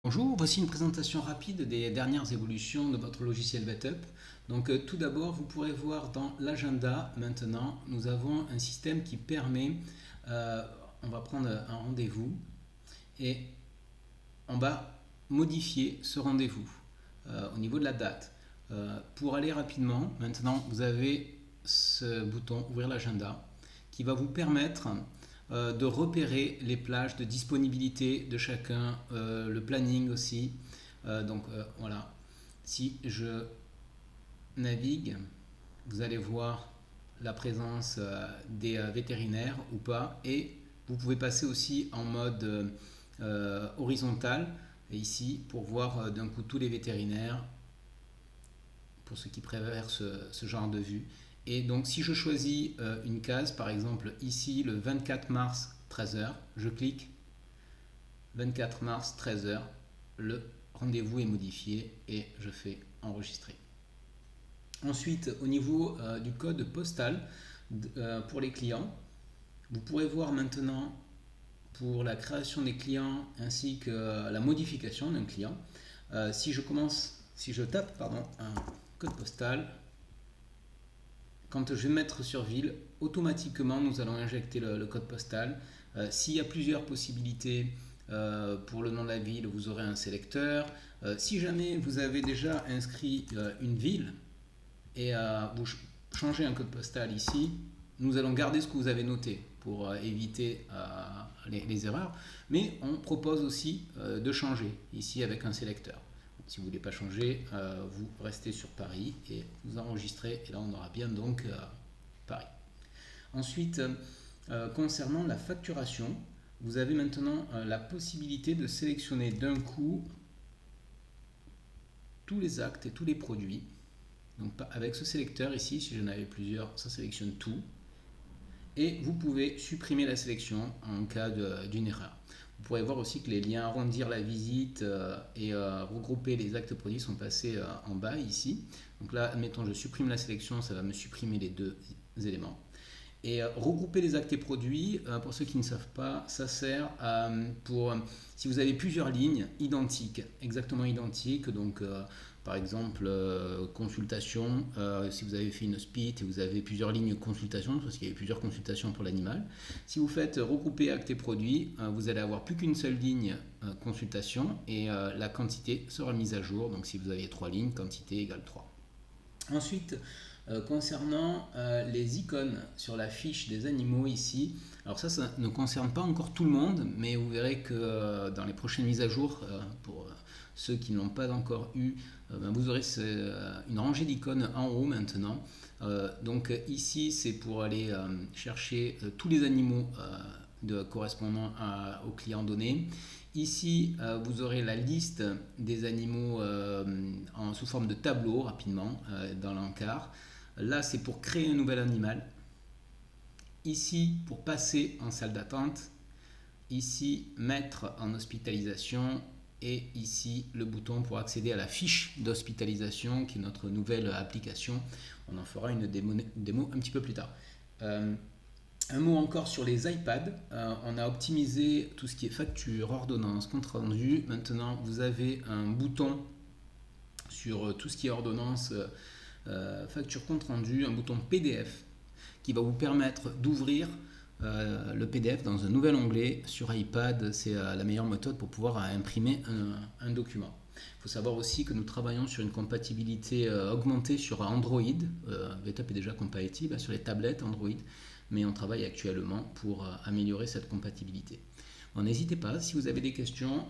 Bonjour, voici une présentation rapide des dernières évolutions de votre logiciel Vetup. Donc tout d'abord, vous pourrez voir dans l'agenda maintenant, nous avons un système qui permet, on va prendre un rendez-vous et on va modifier ce rendez-vous au niveau de la date. Pour aller rapidement, maintenant vous avez ce bouton ouvrir l'agenda qui va vous permettre de repérer les plages de disponibilité de chacun, le planning aussi. Voilà, si je navigue, vous allez voir la présence des vétérinaires ou pas, et vous pouvez passer aussi en mode horizontal et ici pour voir d'un coup tous les vétérinaires pour ceux qui préfèrent ce genre de vue. Et donc si je choisis une case, par exemple ici le 24 mars 13h, je clique 24 mars 13h, le rendez-vous est modifié et je fais enregistrer. Ensuite, au niveau du code postal pour les clients, vous pourrez voir maintenant pour la création des clients ainsi que la modification d'un client. Si je tape un code postal, quand je vais mettre sur ville, automatiquement nous allons injecter le code postal. S'il y a plusieurs possibilités pour le nom de la ville, vous aurez un sélecteur. Si jamais vous avez déjà inscrit une ville et vous changez un code postal ici, nous allons garder ce que vous avez noté pour éviter les erreurs, mais on propose aussi de changer ici avec un sélecteur. Si vous ne voulez pas changer, vous restez sur Paris et vous enregistrez, et là on aura bien donc Paris. Ensuite, concernant la facturation, vous avez maintenant la possibilité de sélectionner d'un coup tous les actes et tous les produits. Donc avec ce sélecteur ici, si j'en avais plusieurs, ça sélectionne tout. Et vous pouvez supprimer la sélection en cas d'une erreur. Vous pourrez voir aussi que les liens arrondir la visite et regrouper les actes produits sont passés en bas ici. Donc là, admettons, je supprime la sélection, ça va me supprimer les deux éléments. Et regrouper les actes et produits, pour ceux qui ne savent pas, ça sert pour si vous avez plusieurs lignes identiques, exactement identiques, donc par exemple consultation, si vous avez fait une spit et vous avez plusieurs lignes consultation, parce qu'il y a plusieurs consultations pour l'animal, si vous faites regrouper actes et produits, vous allez avoir plus qu'une seule ligne consultation et la quantité sera mise à jour, donc si vous avez 3 lignes, quantité égale 3. Ensuite, concernant les icônes sur la fiche des animaux ici, alors ça ne concerne pas encore tout le monde, mais vous verrez que dans les prochaines mises à jour, pour ceux qui ne l'ont pas encore eu, vous aurez une rangée d'icônes en haut maintenant. Donc ici c'est pour aller chercher tous les animaux correspondant au client donné. Ici, vous aurez la liste des animaux sous forme de tableau rapidement dans l'encart. Là, c'est pour créer un nouvel animal. Ici, pour passer en salle d'attente. Ici, mettre en hospitalisation. Et ici, le bouton pour accéder à la fiche d'hospitalisation, qui est notre nouvelle application. On en fera une démo un petit peu plus tard. Un mot encore sur les iPads. On a optimisé tout ce qui est facture, ordonnance, compte rendu. Maintenant, vous avez un bouton sur tout ce qui est ordonnance, facture, compte rendu, un bouton PDF qui va vous permettre d'ouvrir le PDF dans un nouvel onglet sur iPad. C'est la meilleure méthode pour pouvoir imprimer un document. Il faut savoir aussi que nous travaillons sur une compatibilité augmentée sur Android. Vetup est déjà compatible sur les tablettes Android, mais on travaille actuellement pour améliorer cette compatibilité. Bon, n'hésitez pas, si vous avez des questions,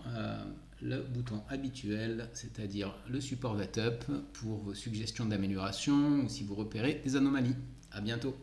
le bouton habituel, c'est-à-dire le support Vetup pour vos suggestions d'amélioration ou si vous repérez des anomalies. À bientôt.